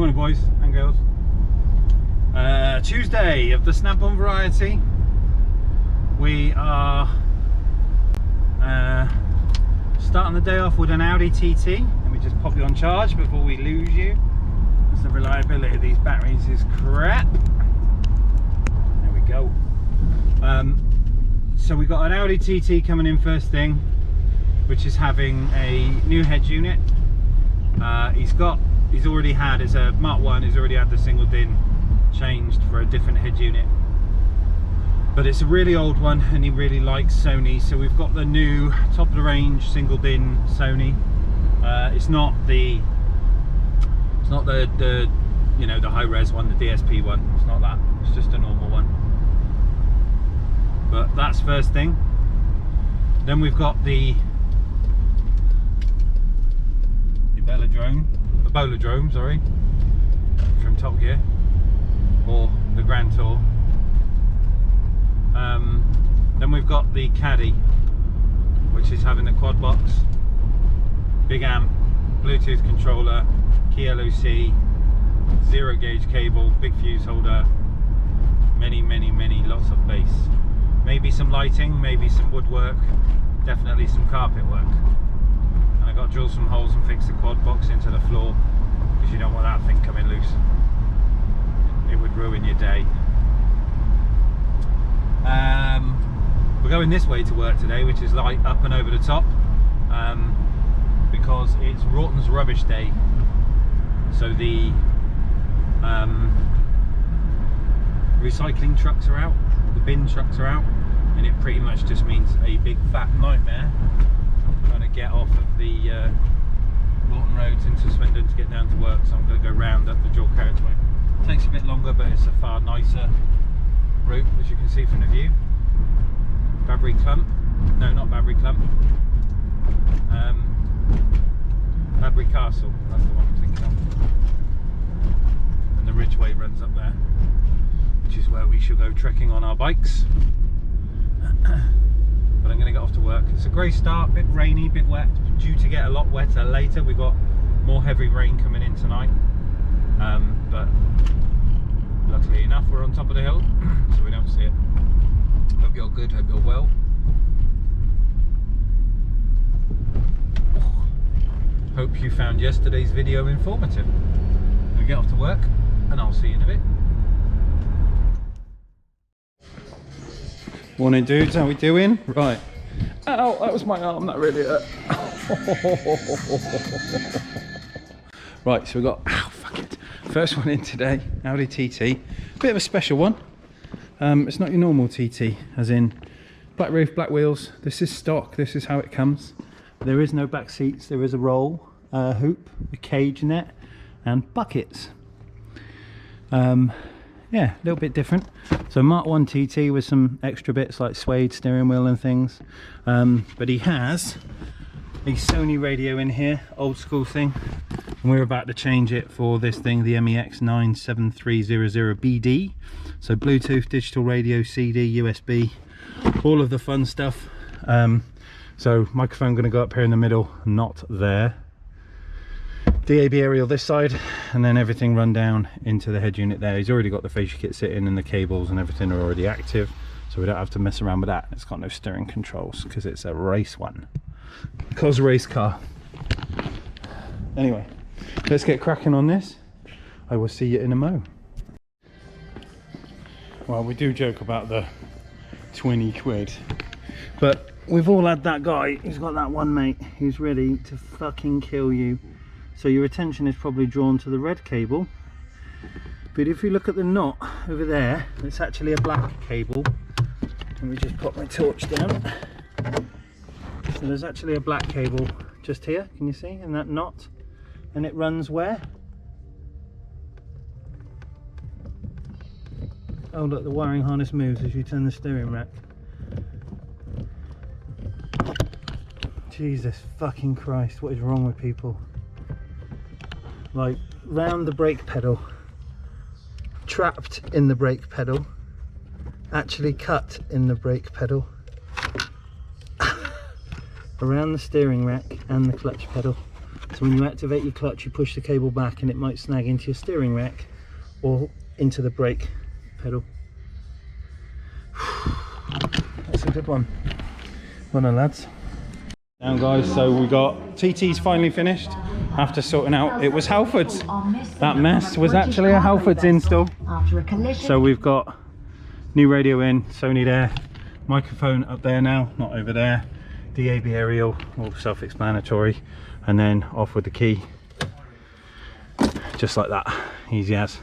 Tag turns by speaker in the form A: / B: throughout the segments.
A: Morning boys and girls. Tuesday of the Snap-on variety. We are starting the day off with an Audi TT. Let me just pop you on charge before we lose you, because the reliability of these batteries is crap. There we go. So we got an Audi TT coming in first thing, which is having a new head unit. He's already had, it's a Mark 1, he's already had the single DIN changed for a different head unit, but it's a really old one and he really likes Sony, so we've got the new top of the range single DIN Sony. It's not the you know, the high res one, the DSP one. It's not that, it's just a normal one. But that's first thing. Then we've got the Bolodrome, sorry, from Top Gear, or the Grand Tour. Then we've got the Caddy, which is having the quad box, big amp, Bluetooth controller, key LOC, 0 gauge cable, big fuse holder, many lots of bass, maybe some lighting, maybe some woodwork, definitely some carpet work. And I got to drill some holes and fix the quad box into the floor, because you don't want that thing coming loose. It would ruin your day. We're going this way to work today, which is light up and over the top, because it's Rawton's Rubbish Day. So the recycling trucks are out, the bin trucks are out, and it pretty much just means a big fat nightmare trying to get off of the Rawton roads into Swindon to get down to work. So I'm going to go round up the dual carriageway. It takes a bit longer, but it's a far nicer route, as you can see from the view. Babbury Clump, no, not Babbury Clump, Babbury Castle, that's the one I'm thinking of. And the Ridgeway runs up there, which is where we should go trekking on our bikes. But I'm going to get off to work. It's a grey start, bit rainy, bit wet, due to get a lot wetter later. We've got more heavy rain coming in tonight, but luckily enough we're on top of the hill, so we don't see it. Hope you're good, hope you're well. Hope you found yesterday's video informative. We get off to work and I'll see you in a bit. Morning dudes, how we doing? Right. Ow, that was my arm, that really hurt. Right, so we got, ow, fuck it. First one in today, Audi TT. Bit of a special one. It's not your normal TT, as in black roof, black wheels. This is stock, this is how it comes. There is no back seats, there is a roll, hoop, a cage net, and buckets. Yeah, a little bit different. So Mark 1 TT with some extra bits like suede steering wheel and things. But he has a Sony radio in here, old school thing. And we're about to change it for this thing, the MEX 97300BD. So Bluetooth, digital radio, CD, USB, all of the fun stuff. So microphone going to go up here in the middle, not there. DAB aerial this side, and then everything run down into the head unit there. He's already got the fascia kit sitting and the cables and everything are already active, so we don't have to mess around with that. It's got no steering controls because it's a race one. Cos race car. Anyway, let's get cracking on this. I will see you in a mo. Well, we do joke about the 20 quid, but we've all had that guy who's got that one mate who's ready to fucking kill you. So your attention is probably drawn to the red cable, but if you look at the knot over there, it's actually a black cable. Let me just put my torch down. So there's actually a black cable just here, can you see, in that knot, and it runs where? Oh look, the wiring harness moves as you turn the steering rack. Jesus fucking Christ, what is wrong with people? Like, round the brake pedal, trapped in the brake pedal, actually cut in the brake pedal, around the steering rack and the clutch pedal.
B: So when you activate your clutch, you push the cable back and it might snag into your steering rack or into the brake pedal. That's a good one. Well done, lads. Now guys, so we got TT's finally finished after sorting out, it was Halfords. That mess was actually a Halfords install. So we've got new radio in, Sony there, microphone up there now, not over there, DAB aerial, all self-explanatory, and then off with the key, just like that, easy as.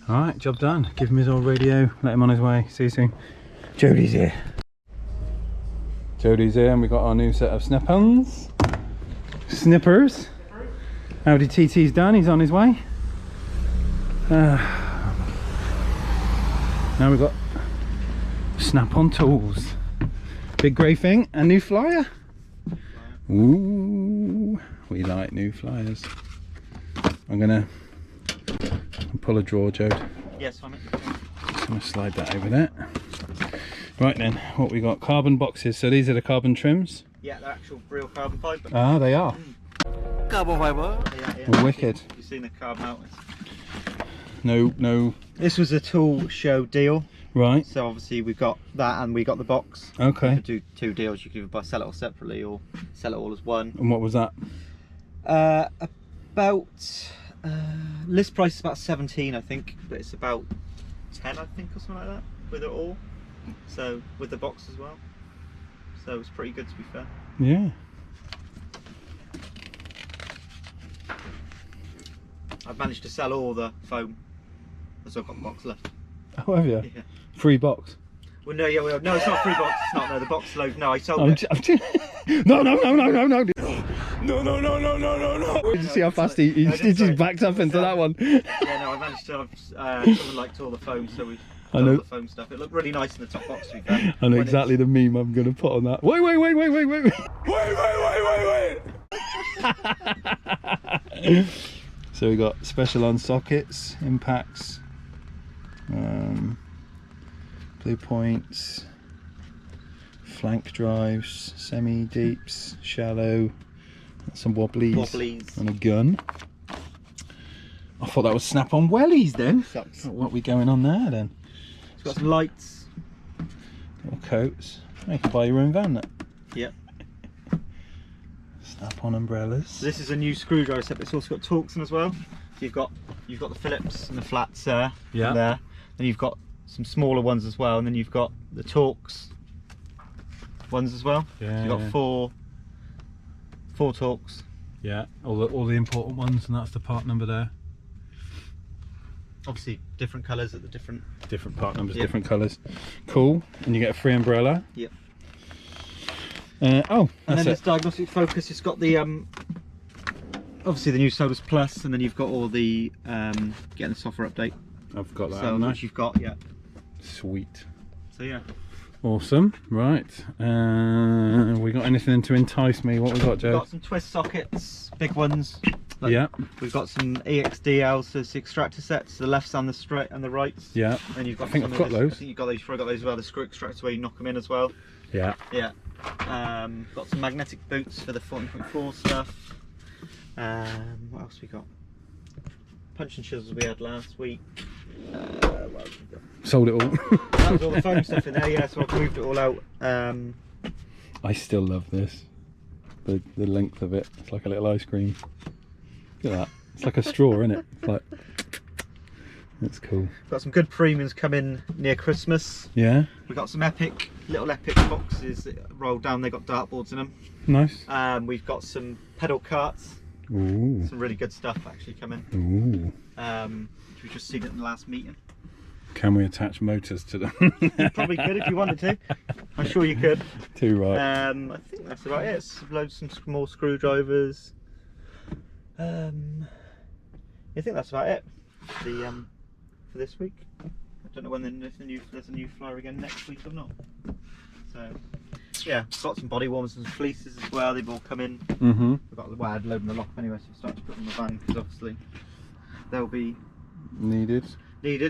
B: Alright, job done. Give him his old radio, let him on his way, see you soon. Jody's here. Jody's here and we got our new set of snip-ons. Snippers. Audi TT's done, he's on his way. Now we've got snap-on tools. Big grey thing, a new flyer. Ooh, we like new flyers. I'm gonna pull a drawer, Jode.
C: Yes, I'm
B: Just gonna slide that over there. Right then, what we got? Carbon boxes. So these are the carbon trims.
C: Yeah, they're actual real carbon fibre.
B: Ah, they are.
C: Carbon fibre. Yeah.
B: Wicked.
C: You've seen the carbon outlets.
B: No.
C: This was a tool show deal.
B: Right.
C: So obviously we've got that and we got the box.
B: Okay.
C: You could do 2 deals. You could either sell it all separately or sell it all as one.
B: And what was that?
C: About list price is about 17, I think, but it's about 10, I think, or something like that, with it all. So with the box as well. So it's pretty good, to be fair.
B: Yeah.
C: I've managed to sell all the foam, so I've got the box left.
B: Oh, have you?
C: Yeah.
B: Free box.
C: Well, no, yeah, no, it's not free box. It's not. No, the box load. No, I sold it.
B: No. Did you see how fast he just backed up into that one?
C: Yeah, no, I managed to. Someone liked all the foam, so we.
B: I know.
C: All the foam stuff. It looked really nice in the top box, to be fair.
B: I know exactly the meme I'm going to put on that. Wait. So we got special on sockets, impacts, blue points, flank drives, semi deeps, shallow, some wobblies, and a gun. I thought that was snap-on wellies then.
C: Sucks.
B: What we going on there then?
C: It's got some lights.
B: Little coats. You can buy your own van. That.
C: Yep.
B: Snap-on umbrellas.
C: So this is a new screwdriver set, but it's also got Torx in as well. So you've got the Phillips and the flats there.
B: Yeah.
C: There. Then you've got some smaller ones as well, and then you've got the Torx ones as well.
B: Yeah.
C: So you've got four Torx.
B: Yeah. All the important ones, and that's the part number there.
C: Obviously different colours at the different
B: Part numbers,
C: yep.
B: different colours. Cool. And you get a free umbrella.
C: Yep.
B: And
C: then
B: that's
C: there's
B: it.
C: diagnostic focus. It's got the obviously the new Solus Plus, and then you've got all the getting the software update.
B: I've got that.
C: So
B: haven't I?
C: which you've got, yeah.
B: Sweet.
C: So yeah.
B: Awesome. Right. We got anything to entice me? What we got, Joe?
C: We've got some twist sockets, big ones. Like,
B: Yeah.
C: We've got some EXDL, so it's the extractor sets, the lefts and the straight and the rights.
B: Yeah.
C: And you've got
B: I think
C: some
B: I've
C: of
B: got
C: this-
B: those.
C: I think you've got those. You've got those as well. The screw extractors where you knock them in as well.
B: Yeah.
C: Yeah. Got some magnetic boots for the 14.4 stuff. What else we got? Punch and chisels we had last week. What else we got?
B: Sold it all.
C: That was all the foam stuff in there. Yeah, so I've moved it all out.
B: I still love this. The length of it. It's like a little ice cream. Look at that. It's like a straw, isn't it? It's like. That's cool.
C: Got some good premiums coming near Christmas.
B: Yeah.
C: We've got some little epic boxes that rolled down. They got dartboards in them.
B: Nice.
C: We've got some pedal carts.
B: Ooh.
C: Some really good stuff actually coming.
B: Ooh.
C: Which we've just seen it in the last meeting.
B: Can we attach motors to them?
C: You probably could if you wanted to. I'm sure you could.
B: Too right.
C: I think that's about it. Loads of some more screwdrivers. I think that's about it. For this week. I don't know when there's a new flyer again next week or not. So yeah, got some body warmers and some fleeces as well. They've all come in.
B: Mm-hmm.
C: We've got the wire loading the lock anyway, so we'll start to put them in the van because obviously they'll be
B: Needed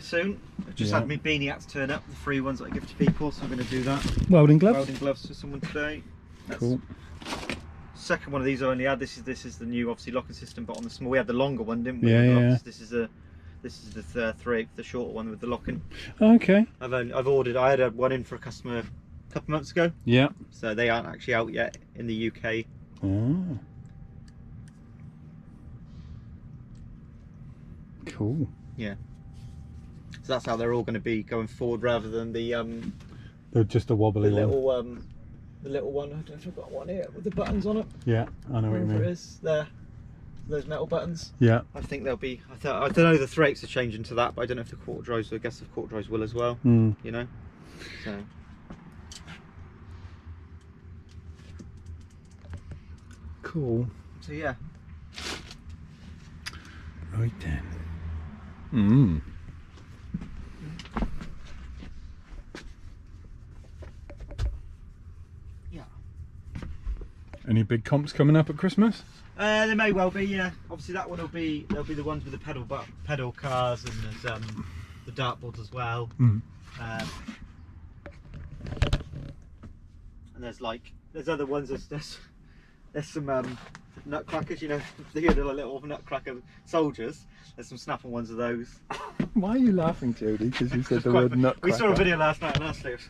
C: soon. I've just had my beanie hats turn up, the free ones that I give to people, so I'm going to do that.
B: welding gloves.
C: Welding gloves for someone today. That's
B: Cool.
C: second one of these I only had. This is the new obviously locking system, but on the small we had the longer one, didn't we?
B: Yeah,
C: With the
B: yeah.
C: locks. This is the 3/8, the shorter one with the locking.
B: Okay.
C: I've ordered. I had one in for a customer a couple months ago,
B: Yeah.
C: so they aren't actually out yet in the UK.
B: Ah. Cool.
C: Yeah. So that's how they're all going to be going forward, rather than the
B: They're just a wobbly one.
C: the little one. I don't know if I've got one here with the buttons on it.
B: Yeah, I know what you
C: Wherever it
B: mean.
C: is there, those metal buttons.
B: Yeah.
C: I think they'll be. I don't know. The 3/8s are changing to that, but I don't know if the quarter drives. I guess the quarter drives will as well.
B: Mm.
C: You know. So.
B: Cool.
C: So yeah.
B: Right then. Mm.
C: Yeah.
B: Any big comps coming up at Christmas?
C: There may well be. Yeah. Obviously, that one will be. There'll be the ones with the pedal cars, and there's the dartboards as well.
B: Mm.
C: And there's other ones. There's some nutcrackers. You know, the little nutcracker soldiers. There's some Snap-on ones of those.
B: Why are you laughing, Jody? Because you said
C: It's
B: the
C: quite
B: word
C: funny.
B: nutcracker.
C: We saw a video last night on our sleeves.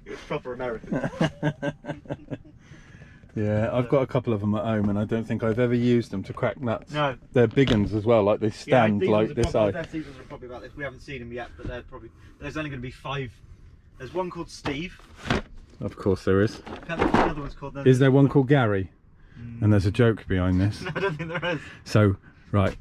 C: It was proper American.
B: Yeah, I've got a couple of them at home, and I don't think I've ever used them to crack nuts.
C: No.
B: They're big ones as well, like they stand
C: these
B: like
C: ones are
B: this
C: probably,
B: high.
C: These ones are probably about this. We haven't seen them yet, but there's only going to be 5. There's one called Steve.
B: Of course there is.
C: The other one's called.
B: Is there one called Gary? And there's a joke behind this.
C: No, I don't think there is.
B: So, right,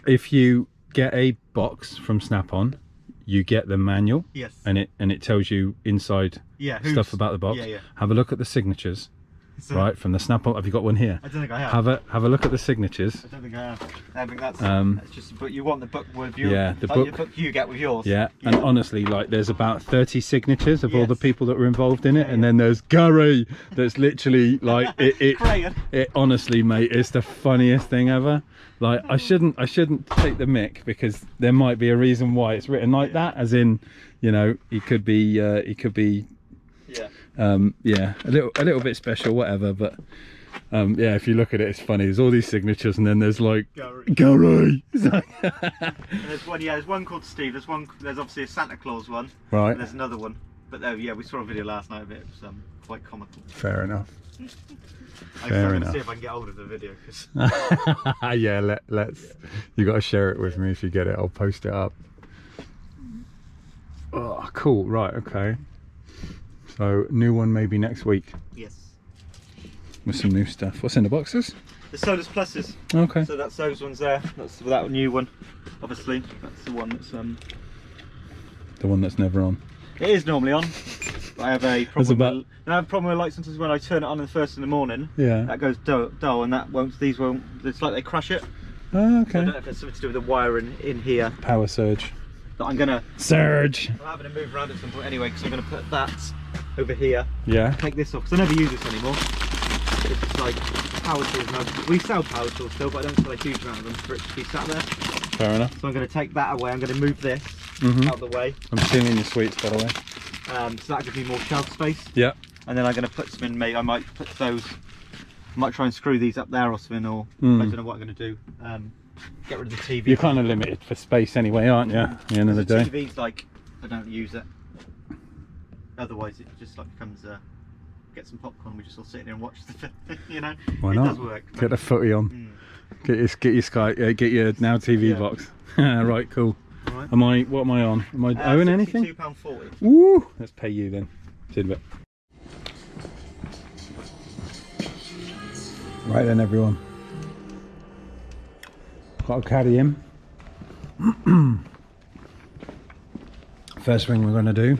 B: if you get a box from Snap-on, you get the manual,
C: Yes.
B: and it tells you inside
C: Yeah.
B: stuff about the box.
C: Yeah, yeah.
B: Have a look at the signatures,
C: So,
B: right, from the Snap-on. Have you got one here?
C: I don't think I have.
B: Have a look at the signatures.
C: I don't think I have. I think that's just. But you want the book with you.
B: Yeah, the
C: like
B: book-
C: your book you get with yours.
B: Yeah, and honestly, like, there's about 30 signatures of all the
C: Yes.
B: people that were involved in it,
C: Yeah,
B: and
C: yeah.
B: then there's Gary. That's literally like
C: Crayon.
B: it. Honestly, mate, it's the funniest thing ever. Like, I shouldn't take the mick, because there might be a reason why it's written like that. As in, you know, he could be.
C: Yeah.
B: Yeah, a little bit special, whatever. But yeah, if you look at it, it's funny. There's all these signatures, and then there's like Gary. It's like-
C: And there's one. Yeah, there's one called Steve. There's obviously a Santa Claus one.
B: Right.
C: And there's another one. But yeah, we saw a video last night of it. It was quite comical.
B: Fair enough.
C: I'm
B: Fair
C: going to
B: enough.
C: see if I can get hold of the video. Cause
B: Yeah, let's. You got to share it with me if you get it. I'll post it up. Oh, cool. Right. Okay. So new one maybe next week
C: yes.
B: with some new stuff. What's in the boxes?
C: The Solus Pluses.
B: Okay.
C: So that's those ones there. That's that new one. Obviously, that's the one that's
B: The one that's never on.
C: It is normally on. But I have a problem.
B: about-
C: I have a problem with lights sometimes when I turn it on in the first in the morning.
B: Yeah.
C: That goes dull, and that won't. These won't. It's like they crush it.
B: Oh,
C: So I don't
B: okay.
C: know if it's something to do with the wiring in here.
B: Power surge.
C: That I'm gonna.
B: Surge.
C: I'm having to move around at some point anyway, because I'm gonna put that over here.
B: Yeah.
C: Take this off, because I never use this anymore. It's just like power tools. Now, we sell power tools still, but I don't sell a huge amount of them for it to be sat there.
B: Fair enough.
C: So I'm going to take that away. I'm going to move this
B: Mhm.
C: out of the way.
B: I'm stealing your sweets, by the way.
C: So that gives me more shelf space.
B: Yeah.
C: And then I'm going to put some in. Maybe I might put those. I might try and screw these up there or something, or I don't know what I'm going to do. Get rid of the TV.
B: You're kind of limited for space anyway, aren't you? At the end of the day.
C: TV's like I don't use it. Otherwise, it just like becomes. Get some popcorn. We just all sit there and watch the film. You know.
B: Why
C: it
B: not?
C: does work.
B: Get the footy on.
C: Mm.
B: Get your Sky. Get your Now TV
C: Yeah.
B: box. Right. Cool.
C: All right.
B: Am I? What am I on? Am I owing anything?
C: £62.40.
B: Woo! Let's pay you then. See you in a bit. Right then, everyone. Got to carry him. First thing we're going to do,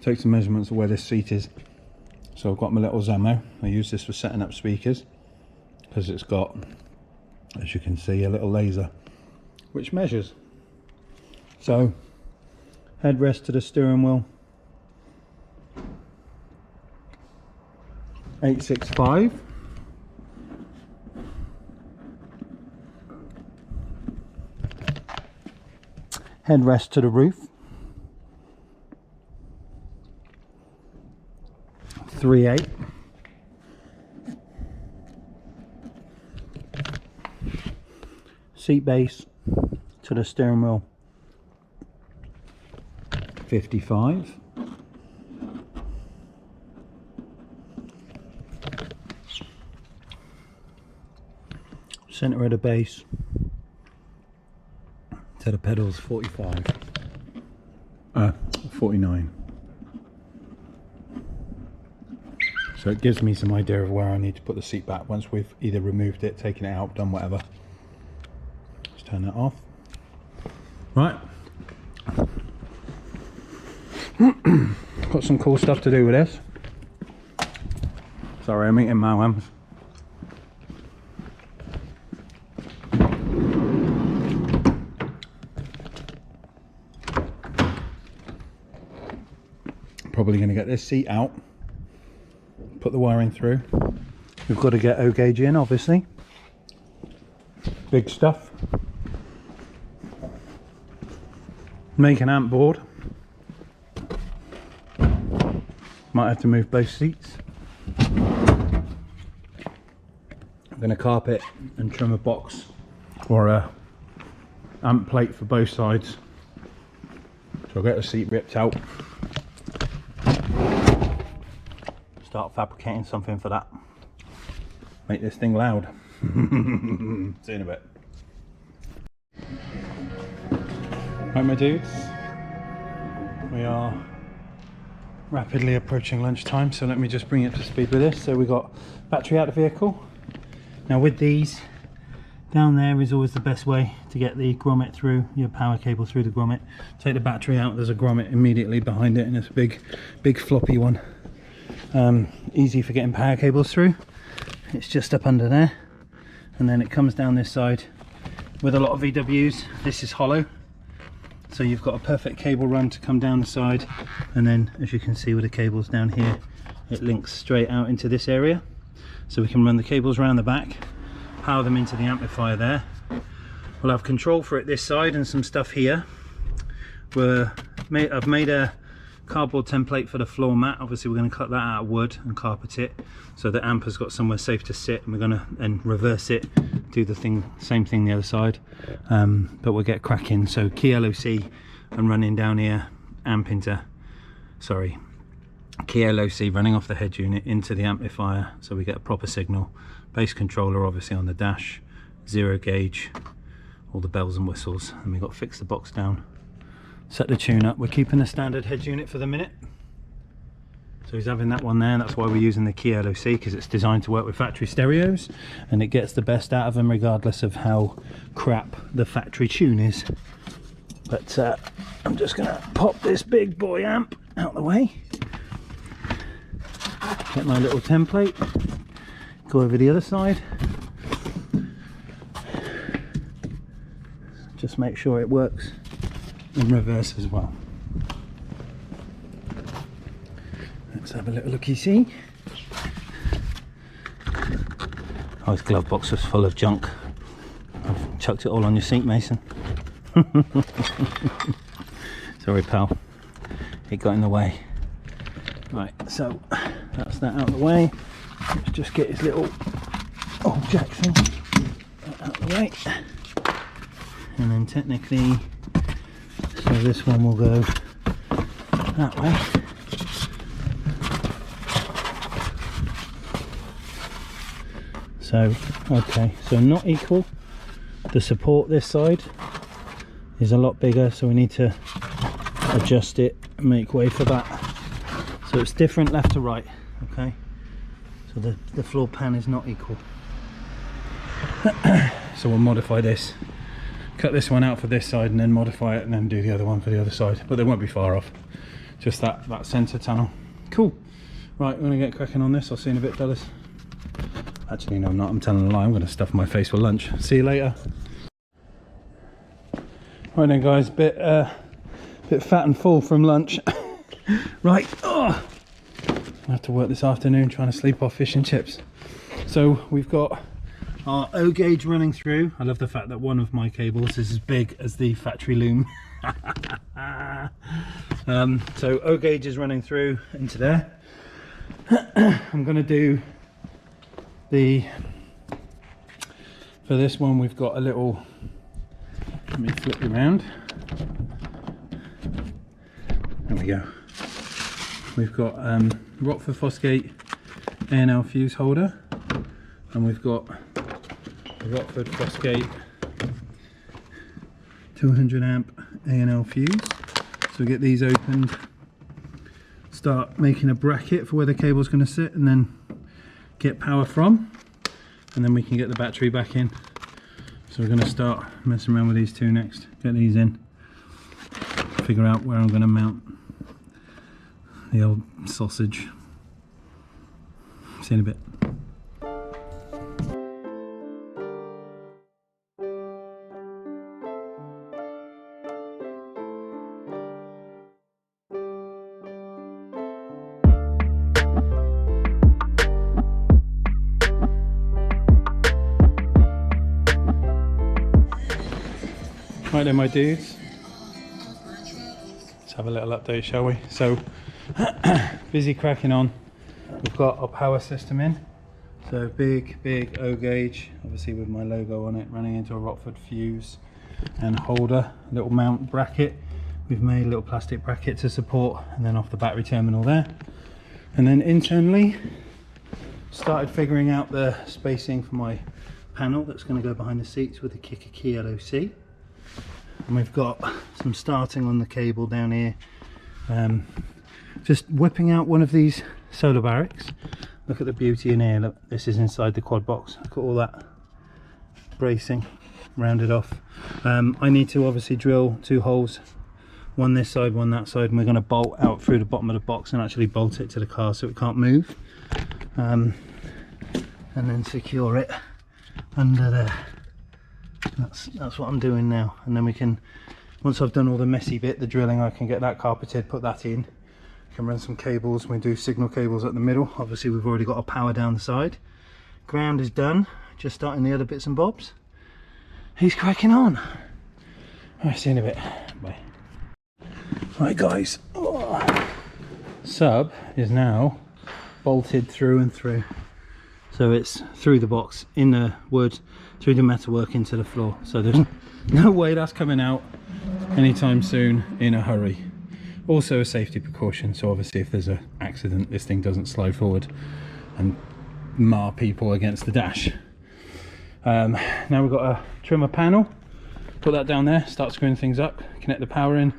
B: take some measurements of where this seat is. So I've got my little Zamo. I use this for setting up speakers because it's got, as you can see, a little laser which measures. So headrest to the steering wheel, 865. Headrest to the roof, 38. seat base to the steering wheel, 55. Center of the base to the pedals, 45. 49. So it gives me some idea of where I need to put the seat back once we've either removed it, taken it out, done whatever. Let's turn that off. Right. Got some cool stuff to do with this. Sorry, I'm eating my worms. Probably going to get this seat out, put the wiring through. We've got to get O gauge in, obviously. Big stuff. Make an amp board. Might have to move both seats. I'm going to carpet and trim a box or a amp plate for both sides. So I'll get the seat ripped out. Start fabricating something for that. Make this thing loud. See you in a bit. Right, my dudes, we are rapidly approaching lunchtime, so let me just bring you up to speed with this. So we got battery out of the vehicle. Now with these, down there is always the best way to get the grommet through, your power cable through the grommet. Take the battery out, there's a grommet immediately behind it, and it's a big floppy one. Easy for getting power cables through. It's just up under there, and then it comes down this side. With a lot of VWs, this is hollow, so you've got a perfect cable run to come down the side, and then as you can see with the cables down here, it links straight out into this area, so we can run the cables around the back, power them into the amplifier there. We'll have control for it this side and some stuff here. I've made a cardboard template for the floor mat. Obviously we're going to cut that out of wood and carpet it so the amp has got somewhere safe to sit, and we're going to then reverse it, do the same thing the other side, but we'll get cracking. So key LOC and running down here, key LOC running off the head unit into the amplifier, so we get a proper signal. Bass controller obviously on the dash, 0 gauge, all the bells and whistles, and we've got to fix the box down, set the tune up. We're keeping the standard head unit for the minute, so he's having that one there, and that's why we're using the key LOC, because it's designed to work with factory stereos and it gets the best out of them regardless of how crap the factory tune is. But I'm just gonna pop this big boy amp out of the way, get my little template, go over the other side, just make sure it works in reverse as well. Let's have a little looky see. Oh, his glove box was full of junk. I've chucked it all on your seat, Mason. Sorry pal, it got in the way. Right, so that's that out of the way. Let's just get his little old Jackson out of the way, and then technically, so this one will go that way. So okay, so not equal. The support this side is a lot bigger, so we need to adjust it and make way for that. So it's different left to right, okay? So the floor pan is not equal. So we'll modify this, cut this one out for this side and then modify it and then do the other one for the other side, but they won't be far off, just that centre tunnel. Cool. Right, we're gonna get cracking on this. I'll see you in a bit, fellas. Actually no, I'm not, I'm telling a lie. I'm gonna stuff my face for lunch. See you later. Right then guys, bit fat and full from lunch. Right, I have to work this afternoon trying to sleep off fish and chips. So we've got our O gauge running through. I love the fact that one of my cables is as big as the factory loom. So O gauge is running through into there. I'm going to do for this one, we've got a little Let me flip you around. There we go. We've got Rockford Fosgate A&L fuse holder, and we've got the Rockford Fosgate 200 amp A&L fuse. So we get these opened, start making a bracket for where the cable's going to sit, and then get power from, and then we can get the battery back in. So we're going to start messing around with these two next, get these in, figure out where I'm going to mount the old sausage. See you in a bit. Right then, my dudes, let's have a little update, shall we? So busy cracking on. We've got our power system in, so big O gauge, obviously with my logo on it, running into a Rockford fuse and holder, little mount bracket. We've made a little plastic bracket to support, and then off the battery terminal there. And then internally started figuring out the spacing for my panel that's going to go behind the seats with the Kicker Key LOC. And we've got some starting on the cable down here. Just whipping out one of these solar barracks. Look at the beauty in here. Look, this is inside the quad box. Look at all that bracing rounded off. I need to obviously drill 2 holes, one this side, one that side, and we're going to bolt out through the bottom of the box and actually bolt it to the car so it can't move, and then secure it under there. That's what I'm doing now, and then we can, once I've done all the messy bit, the drilling, I can get that carpeted, put that in, can run some cables. We do signal cables at the middle. Obviously we've already got our power down the side. Ground is done, just starting the other bits and bobs. He's cracking on. Alright, see you in a bit. Bye. Right guys, sub is now bolted through and through. So it's through the box, in the wood, through the metalwork into the floor. So there's no way that's coming out anytime soon in a hurry. Also a safety precaution, so obviously if there's an accident, this thing doesn't slide forward and mar people against the dash. Now we've got a trimmer panel. Put that down there, start screwing things up, connect the power in,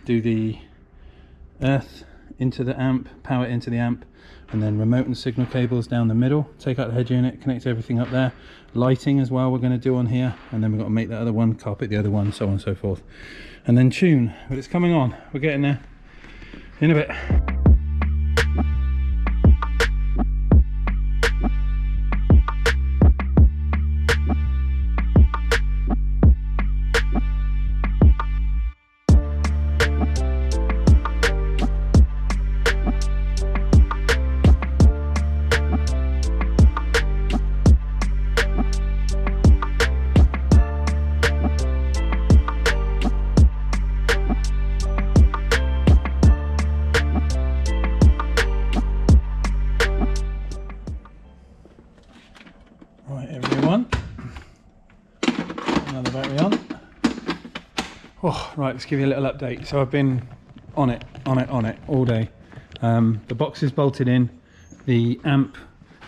B: do the earth into the amp, power into the amp, and then remote and signal cables down the middle, take out the head unit, connect everything up there. Lighting as well we're going to do on here, and then we've got to make that other one, carpet the other one, so on and so forth. And then tune, but it's coming on, we're getting there. In a bit. Another battery on. Oh, right, let's give you a little update. So I've been on it all day. The box is bolted in, the amp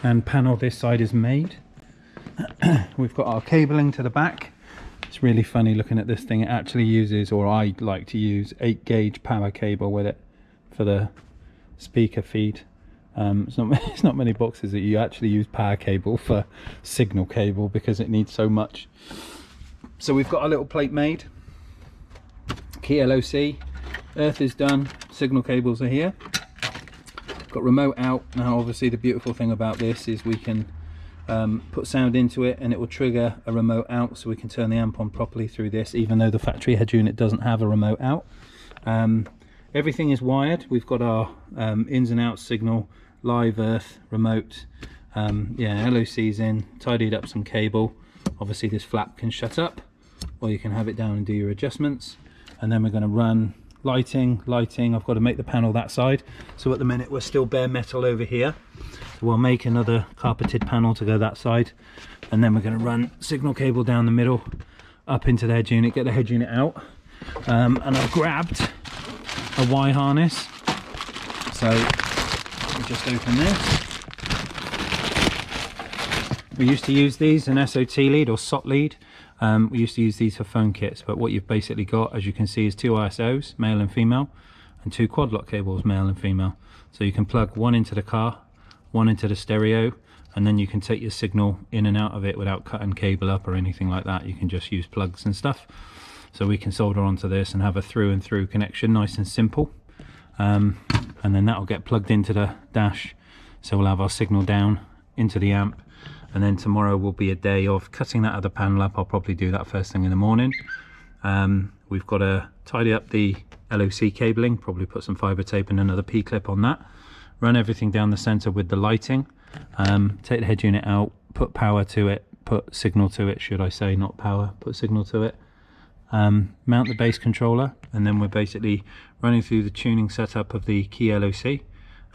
B: and panel this side is made. We've got our cabling to the back. It's really funny looking at this thing. It actually uses, or I like to use, 8 gauge power cable with it for the speaker feed. It's not many boxes that you actually use power cable for signal cable because it needs so much. So we've got a little plate made, Key LOC, earth is done, signal cables are here. Got remote out. Now obviously the beautiful thing about this is we can put sound into it and it will trigger a remote out, so we can turn the amp on properly through this, even though the factory head unit doesn't have a remote out. Everything is wired. We've got our ins and outs signal, live earth, remote, yeah, LOC's in, tidied up some cable. Obviously this flap can shut up, or you can have it down and do your adjustments. And then we're going to run lighting. I've got to make the panel that side, so at the minute we're still bare metal over here, so we'll make another carpeted panel to go that side, and then we're going to run signal cable down the middle, up into the head unit, get the head unit out, and I've grabbed a Y harness. So we just open this. We used to use these an SOT lead or SOT lead. We used to use these for phone kits, but what you've basically got, as you can see, is 2 ISOs, male and female, and 2 quad lock cables, male and female. So you can plug one into the car, one into the stereo, and then you can take your signal in and out of it without cutting cable up or anything like that. You can just use plugs and stuff. So we can solder onto this and have a through and through connection, nice and simple. And then that'll get plugged into the dash. So we'll have our signal down into the amp. And then tomorrow will be a day of cutting that other panel up. I'll probably do that first thing in the morning. We've got to tidy up the LOC cabling, probably put some fiber tape and another P-clip on that. Run everything down the center with the lighting. Take the head unit out, put power to it, put signal to it, should I say, not power, put signal to it. Mount the bass controller, and then we're basically running through the tuning setup of the key LOC,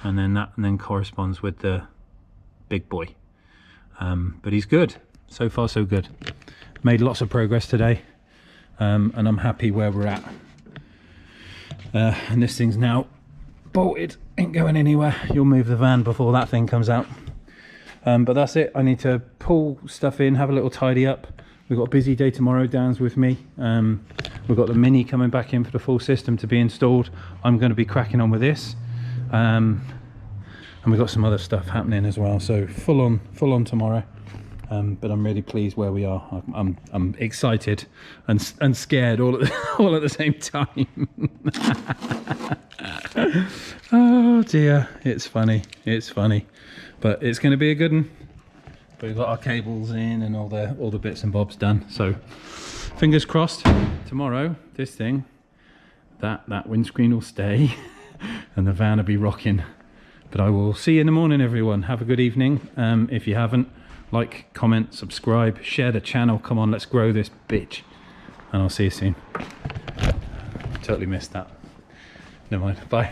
B: and then that corresponds with the big boy. But he's good. So far so good. Made lots of progress today, and I'm happy where we're at. And this thing's now bolted, ain't going anywhere. You'll move the van before that thing comes out. But that's it. I need to pull stuff in, have a little tidy up. We've got a busy day tomorrow. Dan's with me. We've got the Mini coming back in for the full system to be installed. I'm going to be cracking on with this. And we've got some other stuff happening as well, so full on tomorrow. But I'm really pleased where we are. I'm excited and scared all at the same time. Oh dear, it's funny, but it's going to be a good one. We've got our cables in and all the bits and bobs done, so fingers crossed. Tomorrow this thing, that windscreen will stay and the van will be rocking. But I will see you in the morning, everyone. Have a good evening. If you haven't, like, comment, subscribe, share the channel. Come on, let's grow this bitch. And I'll see you soon. Totally missed that. Never mind. Bye.